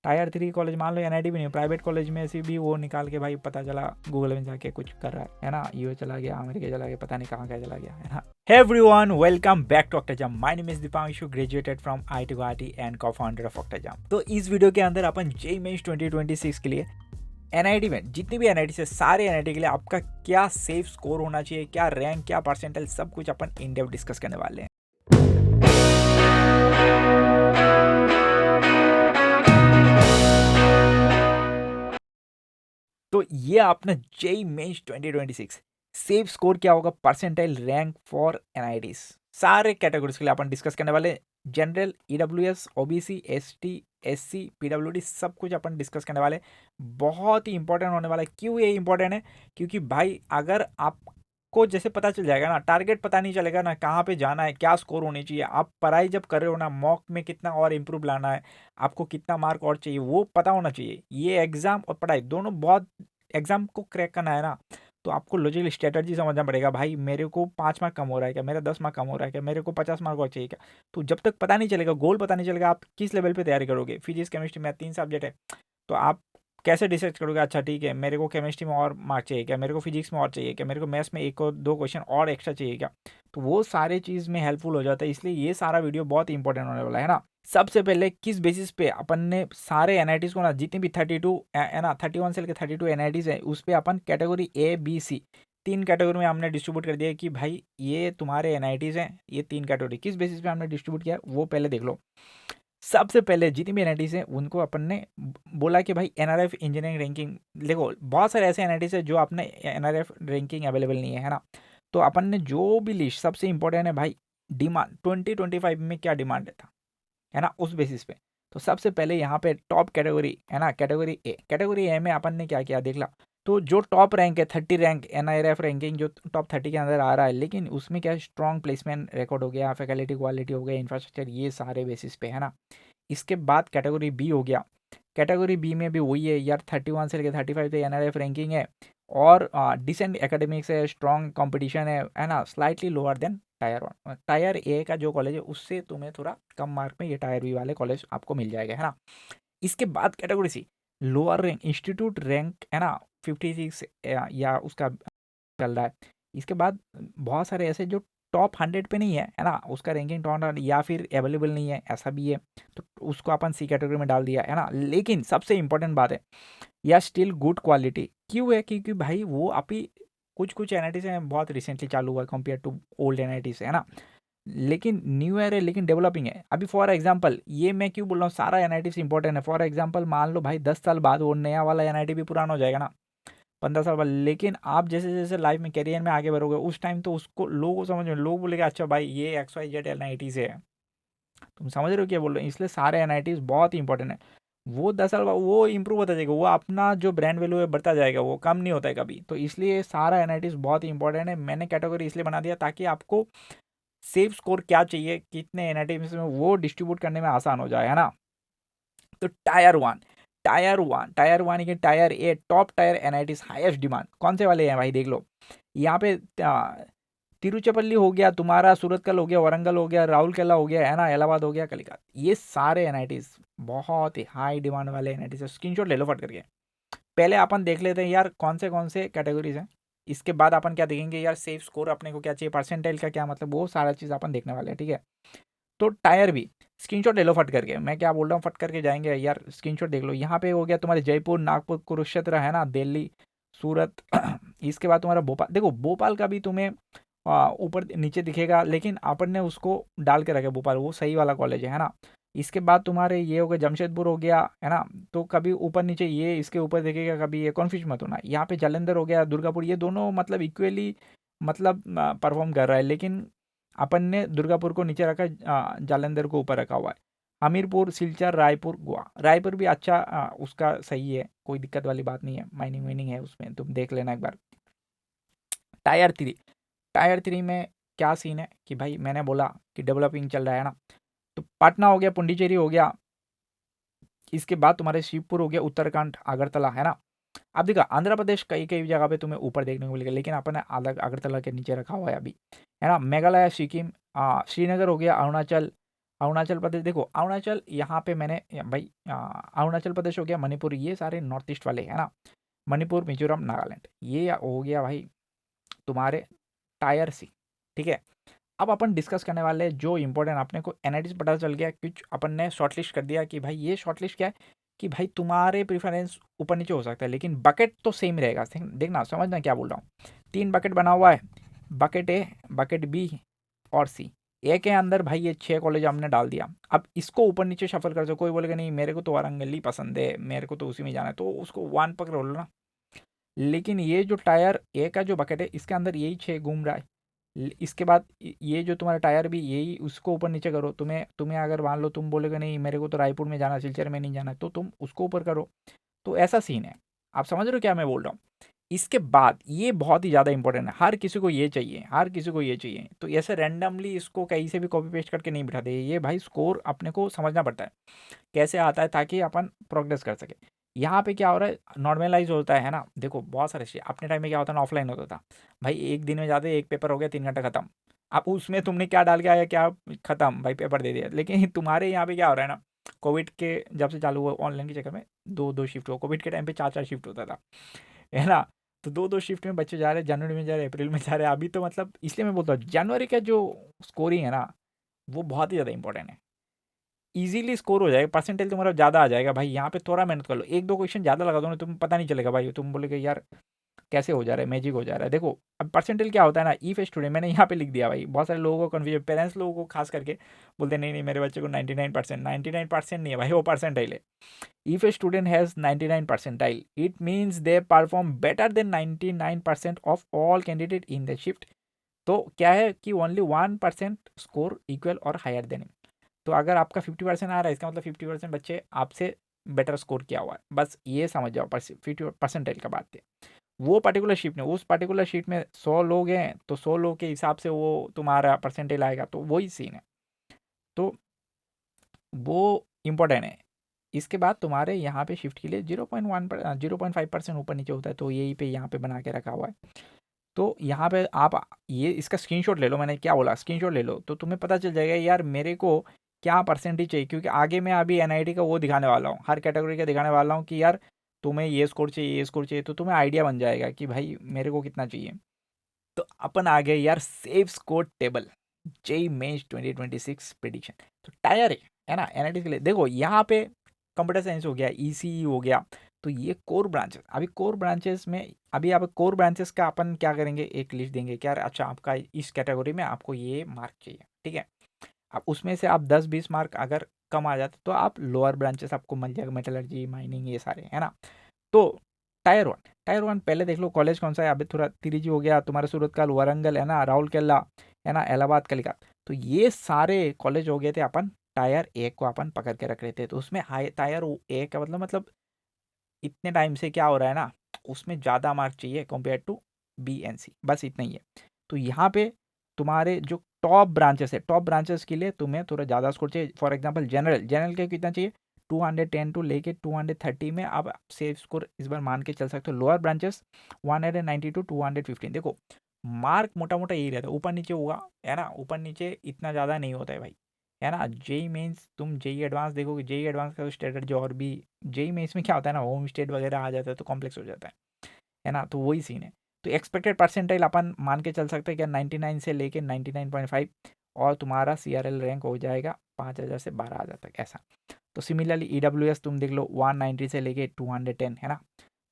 Tyre 3 college मान लो, NIT भी नहीं, प्राइवेट कॉलेज में से भी वो निकाल के भाई पता चला गूगल में जाके कुछ कर रहा है ना, यूएस चला गया, अमेरिका चला गया, पता नहीं कहाँ कहाँ चला गया, है ना। Hey everyone, welcome back to Octajam. My name is Dipanshu, graduated from IIT Guwahati and co-founder of Octajam. तो इस वीडियो के अंदर अपन जेईई मेंस 2026 के लिए एनआईटी में जितनी भी एनआईटी से सारे एनआईटी के लिए आपका क्या सेफ स्कोर होना चाहिए, क्या रैंक, क्या परसेंटाइल, सब कुछ अपन इन डेप्थ डिस्कस करने वाले हैं। तो ये आपने जेईई मेंस 2026 सेफ स्कोर क्या होगा, परसेंटाइल, रैंक फॉर एनआईटीज, सारे कैटेगरीज के लिए अपन डिस्कस करने वाले। General, EWS, OBC, ST, SC, PWD, सब कुछ अपन डिस्कस करने वाले। बहुत ही इंपॉर्टेंट होने वाला है। क्यों ये इंपॉर्टेंट है? क्योंकि भाई अगर आपको जैसे पता चल जाएगा ना, टारगेट पता नहीं चलेगा ना, कहाँ पे जाना है, क्या स्कोर होनी चाहिए, आप पढ़ाई जब कर रहे हो ना, मॉक में कितना और इम्प्रूव लाना है, आपको कितना मार्क और चाहिए, वो पता होना चाहिए। ये एग्जाम और पढ़ाई दोनों, बहुत एग्जाम को क्रैक करना है ना, तो आपको लॉजिकल स्ट्रेटजी समझना पड़ेगा। भाई मेरे को 5 मार्क कम हो रहा है क्या, मेरा 10 मार्क कम हो रहा है क्या, मेरे को 50 मार्क और चाहिए क्या। तो जब तक पता नहीं चलेगा, गोल पता नहीं चलेगा, आप किस लेवल पे तैयारी करोगे। फिजिक्स, केमिस्ट्री, मैथ 3 सब्जेक्ट है, तो आप कैसे डिसाइड करोगे, अच्छा ठीक है मेरे को केमिस्ट्री में और मार्क चाहिए क्या, मेरे को फिजिक्स में और चाहिए क्या, मेरे को मैथ्स में 1 और 2 क्वेश्चन और एक्स्ट्रा चाहिए क्या। तो वो सारे चीज़ में हेल्पफुल हो जाता है। इसलिए ये सारा वीडियो बहुत इंपॉर्टेंट होने वाला है ना। सबसे पहले किस बेसिस पे अपन ने सारे एनआईटीज को ना, जितनी भी 32 है ना, 31 से लेकर 32 एनआईटीज है, उस पर अपन category A B C 3 category में हमने डिस्ट्रीब्यूट कर दिया कि भाई ये तुम्हारे एनआईटीज हैं। ये 3 कैटेगरी किस बेसिस पे हमने डिस्ट्रीब्यूट किया वो पहले देख लो। सबसे पहले जितनी भी एनआईटीज है उनको अपन ने बोला कि भाई एनआरएफ इंजीनियरिंग रैंकिंग, देखो बहुत सारे ऐसे एनआईटीज है जो अपने एनआरएफ रैंकिंग अवेलेबल नहीं है ना। तो अपन ने जो भी लिस्ट, सबसे इंपॉर्टेंट है भाई डिमांड, 2025 में क्या डिमांड था, है ना, उस बेसिस पे। तो सबसे पहले यहाँ पे टॉप कैटेगरी है ना, कैटेगरी ए में अपन ने क्या किया देख ला। तो जो टॉप रैंक है 30 रैंक एनआईआरएफ रैंकिंग, जो टॉप 30 के अंदर आ रहा है, लेकिन उसमें क्या स्ट्रॉन्ग प्लेसमेंट रिकॉर्ड हो गया, फैकल्टी क्वालिटी हो गया, इंफ्रास्ट्रक्चर, ये सारे बेसिस पे, है ना। इसके बाद कैटेगरी बी हो गया। कैटेगरी बी में भी वही है यार, 31 से लेकर 35 तक एनआरएफ रैंकिंग है, और डिसेंट एकेडमिक्स है, स्ट्रॉन्ग कंपटीशन है ना, slightly lower than tier 1। Tier A का जो कॉलेज है उससे तुम्हें थोड़ा कम मार्क में ये टायर बी वाले कॉलेज आपको मिल जाएगा, है ना। इसके बाद category C, lower rank institute rank, है ना, 56 या उसका चल रहा है। इसके बाद बहुत सारे ऐसे जो टॉप 100 पे नहीं है ना, उसका रैंकिंग टॉप 100 या फिर अवेलेबल नहीं है, ऐसा भी है। तो उसको अपन सी कैटेगरी में डाल दिया, है ना। लेकिन सबसे इंपॉर्टेंट बात है, या स्टिल गुड क्वालिटी। क्यों है? क्योंकि भाई वो अभी कुछ कुछ एनआईटी से बहुत रिसेंटली चालू हुआ है कंपेयर टू ओल्ड एनआईटी से, है ना। लेकिन न्यू ईयर है, लेकिन डेवलपिंग है अभी। फॉर एग्जांपल, ये मैं क्यों बोल रहा हूँ, सारा एनआईटी से इंपॉर्टेंट है। फॉर एग्जांपल मान लो भाई 10 साल बाद वो नया वाला एनआईटी भी पुराना हो जाएगा ना, 15 साल बाद। लेकिन आप जैसे जैसे लाइफ में, करियर में आगे बढ़ोगे, उस टाइम तो उसको लोगों को समझ में, लोग बोलेगा अच्छा भाई ये XYZ एनआईटी से है। तुम समझ रहे हो क्या बोल रहे हो? इसलिए सारे एनआईटीज बहुत इंपॉर्टेंट है। वो 10 साल बाद वो इंप्रूव होता जाएगा, वो अपना जो ब्रांड वैल्यू है बढ़ता जाएगा, वो कम नहीं होता है कभी। तो इसलिए सारा एनआईटीज बहुत इंपॉर्टेंट है। मैंने कैटेगरी इसलिए बना दिया ताकि आपको सेफ स्कोर क्या चाहिए, कितने एनआईटीज में, वो डिस्ट्रीब्यूट करने में आसान हो जाए, है ना। तो टायर 1 की tier A, top tier NITs, highest demand कौन से वाले हैं भाई देख लो। यहाँ पे तिरुचिरापल्ली हो गया तुम्हारा, सूरतकल हो गया, वारंगल हो गया, राउरकेला हो गया, है ना, इलाहाबाद हो गया, कलिकत, ये सारे एनआईटीज बहुत ही हाई डिमांड वाले एनआईटीज है। स्क्रीनशॉट ले लो फट करके। पहले अपन देख लेते हैं यार कौन से कैटेगरीज हैं। इसके बाद अपन क्या देखेंगे यार, सेफ स्कोर अपने को क्या चाहिए, परसेंटाइल का क्या मतलब, वो सारा चीज़ अपन देखने वाले हैं, ठीक है। तो टायर भी स्क्रीनशॉट ले लो फट करके, मैं क्या बोल रहा हूँ, फट करके जाएंगे यार, स्क्रीनशॉट देख लो। यहाँ पे हो गया तुम्हारे जयपुर, नागपुर, कुरुक्षेत्र, है ना, दिल्ली, सूरत इसके बाद तुम्हारा भोपाल। देखो भोपाल का भी तुम्हें ऊपर नीचे दिखेगा, लेकिन अपन ने उसको डाल के रखे भोपाल, वो सही वाला कॉलेज है ना। इसके बाद तुम्हारे ये हो गया जमशेदपुर हो गया, है ना। तो कभी ऊपर नीचे ये इसके ऊपर दिखेगा, कभी ये कन्फ्यूज मत होना। यहाँ पे जालंधर हो गया, दुर्गापुर, ये दोनों मतलब इक्वली मतलब परफॉर्म कर रहा है, लेकिन अपन ने दुर्गापुर को नीचे रखा, जालंधर को ऊपर रखा हुआ है। हमीरपुर, सिलचर, रायपुर, गोवा। रायपुर भी अच्छा उसका सही है, कोई दिक्कत वाली बात नहीं है, माइनिंग वाइनिंग है उसमें, तुम देख लेना एक बार। टायर 3 में क्या सीन है कि भाई मैंने बोला कि डेवलपिंग चल रहा है ना। तो पटना हो गया, पुंडीचेरी हो गया, इसके बाद तुम्हारे शिवपुर हो गया, उत्तराखंड, अगरतला, है ना। अब देखा आंध्र प्रदेश कई कई जगह पे तुम्हें ऊपर देखने को मिलेगा, लेकिन अपन ने अलग अगरतला के नीचे रखा हुआ है अभी, है ना। मेघालय, सिक्किम, श्रीनगर हो गया, अरुणाचल, अरुणाचल प्रदेश देखो, अरुणाचल यहाँ पे मैंने भाई अरुणाचल प्रदेश हो गया, मणिपुर, ये सारे नॉर्थ ईस्ट वाले है ना, मणिपुर, मिजोरम, नागालैंड, ये हो गया भाई तुम्हारे टायर सी। ठीक है, अब अपन डिस्कस करने वाले हैं जो इंपॉर्टेंट, अपने को एनालिटिक्स पता चल गया, कुछ अपन ने शॉर्टलिस्ट कर दिया कि भाई ये शॉर्टलिस्ट क्या है, कि भाई तुम्हारे प्रेफरेंस ऊपर नीचे हो सकता है लेकिन बकेट तो सेम रहेगा। देखना, समझना क्या बोल रहा हूँ। 3 बकेट बना हुआ है, बकेट ए, बकेट बी और सी। ए के अंदर भाई ये 6 कॉलेज हमने डाल दिया। अब इसको ऊपर नीचे शफल कर दो, कोई बोलेगा नहीं मेरे को तो वारंगल ही पसंद है, मेरे को तो उसी में जाना है, तो उसको 1 पकड़ लो ना। लेकिन ये जो टायर ए का जो बकेट है इसके अंदर यही 6 घूम रहा है। इसके बाद ये जो तुम्हारा टायर भी यही, उसको ऊपर नीचे करो। तुम्हें तुम्हें अगर मान लो तुम बोलोगे नहीं मेरे को तो रायपुर में जाना, सिलचर में नहीं जाना, तो तुम उसको ऊपर करो। तो ऐसा सीन है। आप समझ रहे हो क्या मैं बोल रहा हूँ। इसके बाद ये बहुत ही ज़्यादा इंपॉर्टेंट है, हर किसी को ये चाहिए, हर किसी को ये चाहिए, तो ऐसे रैंडमली इसको कहीं से भी कॉपी पेस्ट करके नहीं बिठाते। ये भाई स्कोर अपने को समझना पड़ता है कैसे आता है, ताकि अपन प्रोग्रेस कर सके। यहाँ पे क्या हो रहा है, नॉर्मलाइज होता है ना। देखो बहुत सारे चीज़ अपने टाइम में क्या होता है ना, ऑफलाइन होता था भाई, एक दिन में जाते एक पेपर हो गया 3 घंटा खत्म। अब उसमें तुमने क्या डाल के आया, क्या खत्म भाई, पेपर दे दिया। लेकिन तुम्हारे यहाँ पे क्या हो रहा है ना, कोविड के जब से चालू हुआ ऑनलाइन के चक्कर में दो दो शिफ्ट हो, कोविड के टाइम पे 4 4 शिफ्ट होता था, है ना। तो दो दो शिफ्ट में बच्चे जा रहे हैं, जनवरी में जा रहे हैं, अप्रैल में जा रहे हैं। अभी तो मतलब इसलिए मैं बोलता हूँ जनवरी का जो स्कोरिंग है ना, वो बहुत ही ज़्यादा इंपॉर्टेंट है। इजीली स्कोर हो जाएगा, परसेंटेज तुम्हारा ज़्यादा आ जाएगा भाई। यहाँ पे थोड़ा मेहनत कर लो, 1 2 क्वेश्चन ज़्यादा लगा दो ना, तुम्हें पता नहीं चलेगा भाई, तुम बोलेगे यार कैसे हो जा रहा है, मैजिक हो जा रहा है। देखो अब परसेंटेज क्या होता है ना, ईफ ए स्टूडेंट, मैंने यहाँ पे लिख दिया भाई, बहुत सारे लोगों को कन्फ्यूजन, पेरेंट्स लोगों को खास करके बोलते हैं नहीं नहीं मेरे बच्चे को 99%, 99% नहीं है भाई, वो परसेंटाइल है। If a student has 99 percentile it means they perform better than 99% of all candidate in the shift. तो क्या है कि ओनली 1% स्कोर इक्वल और हायर देन। तो अगर आपका 50% आ रहा है, इसका मतलब 50% बच्चे आपसे बेटर स्कोर किया हुआ है, बस ये समझ जाओ। 50% का बात है। वो पर्टिकुलर शीट में, उस पर्टिकुलर शीट में 100 लोग हैं तो 100 लोग के हिसाब से वो तुम्हारा परसेंटेज आएगा, तो वही सीन है। तो वो इम्पोर्टेंट है। इसके बाद तुम्हारे यहाँ पे शिफ्ट के लिए 0.1 पर 0.5% ऊपर नीचे होता है, तो यही पे यहाँ पे बना के रखा हुआ है। तो यहाँ पे आप ये इसका स्क्रीनशॉट ले लो, मैंने क्या बोला, स्क्रीनशॉट ले लो, तो तुम्हें पता चल जाएगा यार मेरे को क्या परसेंटेज चाहिए। क्योंकि आगे मैं अभी एनआईटी का वो दिखाने वाला हूँ, हर कैटेगरी का दिखाने वाला हूँ कि यार तुम्हें ये स्कोर चाहिए, ये स्कोर चाहिए, तो तुम्हें आइडिया बन जाएगा कि भाई मेरे को कितना चाहिए। तो अपन आ गए यार safe score table, JEE mains 2026 prediction. तो टायर है ना एनालिटिक्स के लिए। देखो यहाँ पे कंप्यूटर साइंस हो गया, ईसीई हो गया, तो ये कोर ब्रांचेस। अभी कोर ब्रांचेस में, अभी आप कोर ब्रांचेस का अपन क्या करेंगे, एक लिस्ट देंगे कि यार अच्छा आपका इस कैटेगरी में आपको ये मार्क चाहिए, ठीक है। अब उसमें से आप 10 20 मार्क अगर कम आ जाते तो आप लोअर ब्रांचेस आपको मिल जाएगा, मेटलर्जी, माइनिंग, ये सारे, है ना। तो टायर 1 पहले देख लो कॉलेज कौन सा है। अभी थोड़ा तिरिजी हो गया, तुम्हारा सूरत का वारंगल है ना, राउरकेला है ना, इलाहाबाद, कलिका। तो ये सारे कॉलेज हो गए थे अपन टायर 1 को अपन पकड़ के रख रहे थे। तो उसमें हाई टायर 1 का मतलब इतने टाइम से क्या हो रहा है ना, उसमें ज़्यादा मार्क चाहिए compare to B and C, बस इतना ही है। तो यहाँ पे तुम्हारे जो टॉप ब्रांचेस है, टॉप ब्रांचेस के लिए तुम्हें थोड़ा ज़्यादा स्कोर चाहिए। फॉर एग्जांपल जनरल के कितना चाहिए, 210 टू लेके 230 में आप सेफ स्कोर इस बार मान के चल सकते हो। Lower branches 190 to 215। देखो मार्क मोटा मोटा यही रहता है, ऊपर नीचे होगा, है ना, ऊपर नीचे इतना ज़्यादा नहीं होता है भाई, है ना। जेई मेंस, तुम जेई एडवांस देखोगे, जेई एडवांस का स्ट्रेटजी और भी, जेई में इसमें क्या होता है ना, होम स्टेट वगैरह आ जाता है तो कॉम्प्लेक्स हो जाता है ना। तो वही सीन है। तो एक्सपेक्टेड परसेंटाइल अपन मान के चल सकते हैं क्या, 99 से लेके 99.5, और तुम्हारा CRL रैंक हो जाएगा 5,000 से 12,000 तक, ऐसा। तो सिमिलरली EWS तुम देख लो 190 से लेके 210, है ना।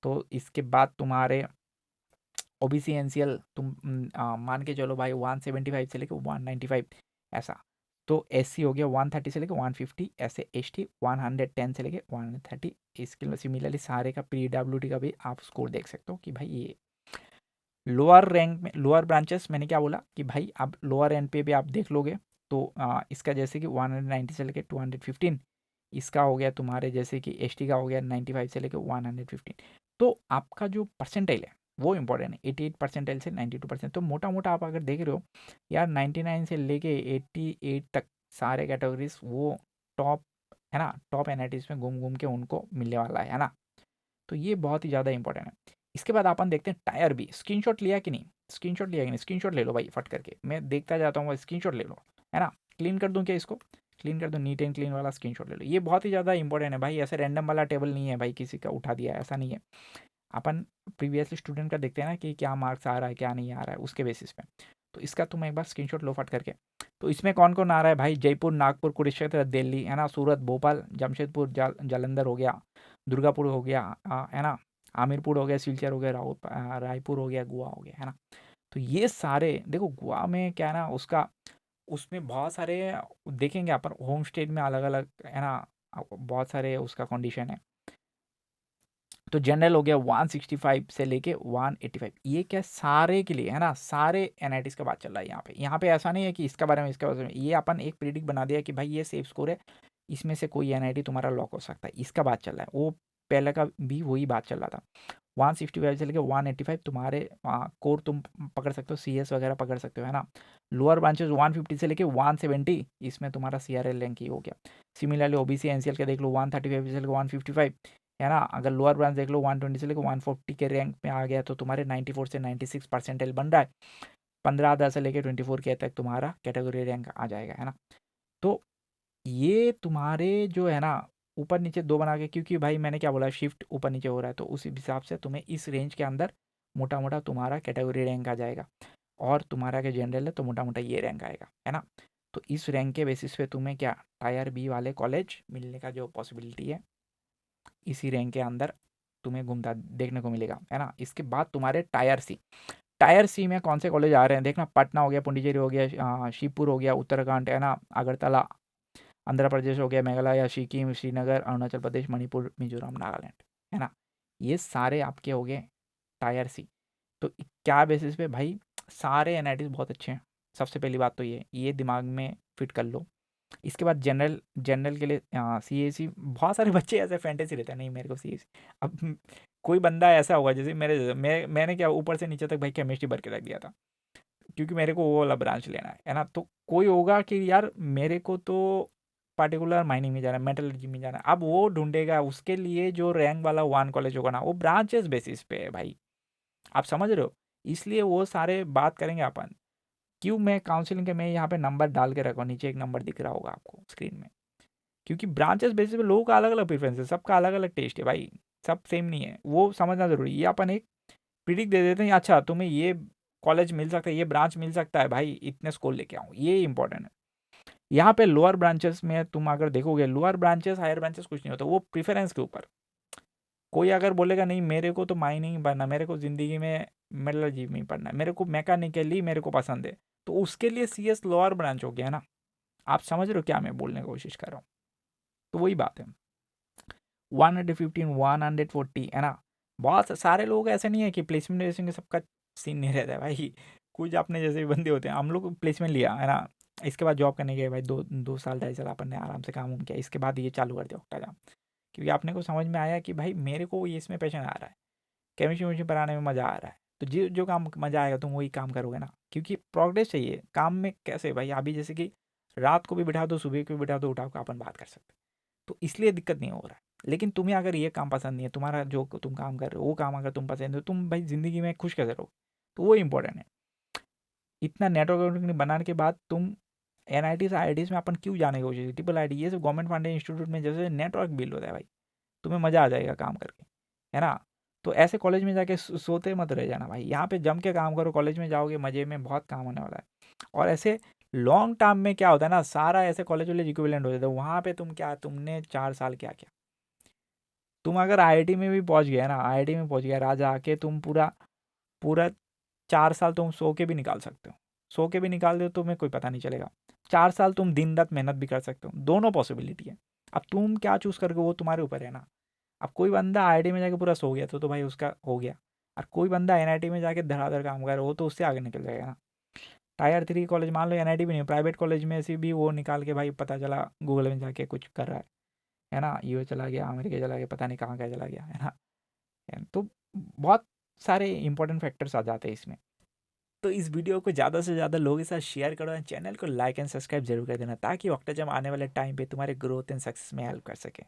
तो इसके बाद तुम्हारे OBC NCL तुम मान के चलो भाई 175 से लेके 195, ऐसा। तो SC हो गया 130 से लेके 150, ऐसे ST 110 से लेके 130। इसके सिमिलरली सारे का PWD का भी आप स्कोर देख सकते हो कि भाई ये लोअर रैंक में, लोअर ब्रांचेस मैंने क्या बोला कि भाई आप लोअर एंड पे भी आप देख लोगे। तो इसका जैसे कि 190 से लेके 215, इसका हो गया तुम्हारे जैसे कि ST का हो गया 95 से लेके 115। तो आपका जो परसेंटाइल है वो इंपॉर्टेंट है, 88 परसेंटाइल से 92%। तो मोटा मोटा आप अगर देख रहे हो यार 99 से लेके 88 तक सारे कैटेगरीज वो टॉप, है ना, टॉप एनआईटीज में घूम घूम के उनको मिलने वाला है ना। तो ये बहुत ही ज़्यादा इंपॉर्टेंट है। इसके बाद अपन देखते हैं टायर बी, स्क्रीनशॉट लिया कि नहीं, स्क्रीनशॉट लिया कि नहीं, स्क्रीनशॉट ले लो भाई फट करके, मैं देखता जाता हूँ, स्क्रीनशॉट ले लो, है ना। क्लीन कर दूँ क्या इसको, क्लीन कर दो, नीट एंड क्लीन वाला स्क्रीनशॉट ले लो। ये बहुत ही ज़्यादा इंपॉर्टेंट है भाई, ऐसे रैंडम वाला टेबल नहीं है भाई किसी का उठा दिया है, ऐसा नहीं है। अपन प्रीवियसली स्टूडेंट का देखते हैं ना कि क्या मार्क्स आ रहा है क्या नहीं आ रहा है उसके बेसिस पे। तो इसका तुम एक बार स्क्रीनशॉट लो फट करके। तो इसमें कौन कौन आ रहा है भाई, जयपुर, नागपुर, कुरुक्षेत्र, दिल्ली, है ना, सूरत, भोपाल, जमशेदपुर, जालंधर हो गया, दुर्गापुर हो गया, है ना, आमिरपुर हो गया, सिलचर हो गया, रायपुर हो गया, गोवा हो गया, है ना। तो ये सारे देखो, गोवा में क्या है ना, उसका उसमें बहुत सारे देखेंगे अपन, होम स्टेट में अलग अलग, है ना, बहुत सारे उसका कंडीशन है। तो जनरल हो गया 165 से लेके 185, ये क्या सारे के लिए, है ना, सारे एनआईटीज का बात चल रहा है यहाँ पे। यहाँ पे ऐसा नहीं है कि इसका बारे में इसका बारे में, ये अपन एक प्रिडिक्ट बना दिया कि भाई ये सेफ स्कोर है, इसमें से कोई एनआईटी तुम्हारा लॉक हो सकता है, इसका बात चल रहा है। वो पहले का भी वही बात चल रहा था। 165 से लेकर 185 तुम्हारे कोर तुम पकड़ सकते हो, सीएस वगैरह पकड़ सकते हो, है ना। लोअर ब्रांचेस 150 से लेकर 170, इसमें तुम्हारा सीआरएल रैंक ही हो गया। सिमिलरली ओबीसी एनसीएल के देख लो 135 से लेकर 155, है ना। अगर लोअर ब्रांच देख लो 120 से लेकर 140 के रैंक में आ गया तो तुम्हारे 94 से 96 परसेंटाइल बन रहा है। 15 से लेकर 24 के तक तुम्हारा कैटेगरी रैंक आ जाएगा, है ना। तो ये तुम्हारे जो है ना, ऊपर नीचे दो बना के, क्योंकि भाई मैंने क्या बोला, शिफ्ट ऊपर नीचे हो रहा है, तो उस हिसाब से तुम्हें इस रेंज के अंदर मोटा मोटा तुम्हारा कैटेगरी रैंक आ जाएगा। और तुम्हारा के जनरल है तो मोटा मोटा ये रैंक आएगा, है ना। तो इस रैंक के बेसिस पे तुम्हें क्या टायर बी वाले कॉलेज मिलने का जो पॉसिबिलिटी है, इसी रैंक के अंदर तुम्हें घूमता देखने को मिलेगा, है ना। इसके बाद तुम्हारे टायर सी में कौन से कॉलेज आ रहे हैं देखना, पटना हो गया, पुडुचेरी हो गया, शिवपुर हो गया, उत्तराखंड, है ना, अगरतला, आंध्र प्रदेश हो गया, मेघालय, सिक्किम, श्रीनगर, अरुणाचल प्रदेश, मणिपुर, मिजोरम, नागालैंड, है ना। ये सारे आपके हो गए टायर सी। तो क्या बेसिस पे भाई, सारे एनआईटीज बहुत अच्छे हैं। सबसे पहली बात तो ये दिमाग में फिट कर लो। इसके बाद जनरल जनरल के लिए सीएसी, बहुत सारे बच्चे ऐसे फैंटेसी रहते हैं, नहीं मेरे को सीएसी। अब कोई बंदा ऐसा होगा जैसे मैंने क्या ऊपर से नीचे तक भाई केमिस्ट्री भर के रख दिया था, क्योंकि मेरे को वो वाला ब्रांच लेना है ना। तो कोई होगा कि यार मेरे को तो पार्टिकुलर माइनिंग में जाना है, मेटलर्जी में जाना है, अब वो ढूंढेगा उसके लिए जो रैंक वाला वन कॉलेज होगा ना, वो ब्रांचेस बेसिस पे है भाई, आप समझ रहे हो। इसलिए वो सारे बात करेंगे अपन। क्यों मैं काउंसलिंग के मैं यहाँ पे नंबर डाल के रखा हूँ, नीचे एक नंबर दिख रहा होगा आपको स्क्रीन में, क्योंकि ब्रांचेस बेसिस पे लोगों का अलग अलग प्रेफरेंस है, सबका अलग अलग टेस्ट है भाई, सब सेम नहीं है, वो समझना जरूरी है। ये अपन एक प्रिडिक्ट दे देते हैं, अच्छा तुम्हें ये कॉलेज मिल सकता है, ये ब्रांच मिल सकता है भाई, इतने स्कोर लेके आऊँ, ये इंपॉर्टेंट है। यहाँ पे लोअर ब्रांचेस में तुम अगर देखोगे, लोअर ब्रांचेस हायर ब्रांचेस कुछ नहीं होता, वो प्रीफरेंस के ऊपर। कोई अगर बोलेगा नहीं मेरे को तो माइनिंग पढ़ना, मेरे को ज़िंदगी में मेटलर्जी में पढ़ना है, मेरे को मैकेनिकली मेरे को पसंद है, तो उसके लिए सीएस लोअर ब्रांच हो गया ना। आप समझ रहे हो क्या मैं बोलने की कोशिश कर रहा हूँ। तो वही बात है, 115 140, है ना। बहुत सारे लोग ऐसे नहीं है कि प्लेसमेंट वेसमेंट सबका सीन नहीं रहता है भाई। कुछ अपने जैसे भी बंदे होते हैं, हम लोग प्लेसमेंट लिया, है ना, इसके बाद जॉब करने गए भाई, 2 साल 2.5 साल अपन ने आराम से काम किया, इसके बाद ये चालू कर दिया ऑक्टा जाम, क्योंकि आपने को समझ में आया कि भाई मेरे को ये इसमें पैशन आ रहा है, केमिस्ट्री वेमिस्ट्री पढ़ाने में मज़ा आ रहा है, तो जो जो काम मज़ा आएगा तुम वही काम करोगे ना, क्योंकि प्रोग्रेस चाहिए काम में। कैसे भाई, अभी जैसे कि रात को भी बिठा दो, सुबह को भी बिठा दो, उठाओ, अपन बात कर सकते हैं, तो इसलिए दिक्कत नहीं हो रहा है। लेकिन तुम्हें अगर ये काम पसंद नहीं है, तुम्हारा जो तुम काम कर रहे हो वो काम अगर तुम पसंद है, तो तुम भाई ज़िंदगी में खुश कैसे रहो, तो वो इंपॉर्टेंट है। इतना नेटवर्क बनाने के बाद तुम एनआईटी से आईआईटीज में अपन क्यों जाने की कोशिश, ट्रिपल आईटी, ये सब गवर्नमेंट फंडेड इंस्टीट्यूट में जैसे नेटवर्क बिल्ड होता है भाई, तुम्हें मज़ा आ जाएगा काम करके, है ना। तो ऐसे कॉलेज में जाके सोते मत रह जाना भाई, यहाँ पे जम के काम करो, कॉलेज में जाओगे मज़े में, बहुत काम होने वाला है। और ऐसे लॉन्ग टर्म में क्या होता है ना, सारा ऐसे कॉलेज वाले इक्विवेलेंट हो जाता है, वहाँ पे तुम क्या, तुमने 4 साल क्या किया। तुम अगर आईआईटी में भी पहुँच गया ना, आईआईटी में पहुँच गया राजा आके, तुम पूरा पूरा 4 साल तुम सो के भी निकाल सकते हो, सो के भी निकाल दो तुम्हें कोई पता नहीं चलेगा। 4 साल तुम दिन रात मेहनत भी कर सकते हो, दोनों पॉसिबिलिटी है। अब तुम क्या चूज़ करके वो तुम्हारे ऊपर है ना। अब कोई बंदा आईआईटी में जाके पूरा सो गया तो भाई उसका हो गया, और कोई बंदा एनआईटी में जाके धड़ाधड़ काम कर रहा है, वो तो उससे आगे निकल जाएगा ना। टायर 3 कॉलेज मान लो, एनआईटी भी नहीं, प्राइवेट कॉलेज में से भी वो निकाल के भाई पता चला गूगल में जाके कुछ कर रहा है ना, यूएस चला गया, अमेरिका चला गया, पता नहीं कहाँ क्या चला गया, है ना। तो बहुत सारे इंपॉर्टेंट फैक्टर्स आ जाते हैं इसमें। तो इस वीडियो को ज़्यादा से ज़्यादा लोगों के साथ शेयर करो, एंड चैनल को लाइक एंड सब्सक्राइब जरूर कर देना, ताकि ऑक्टाजम आने वाले टाइम पे तुम्हारे ग्रोथ एंड सक्सेस में हेल्प कर सके।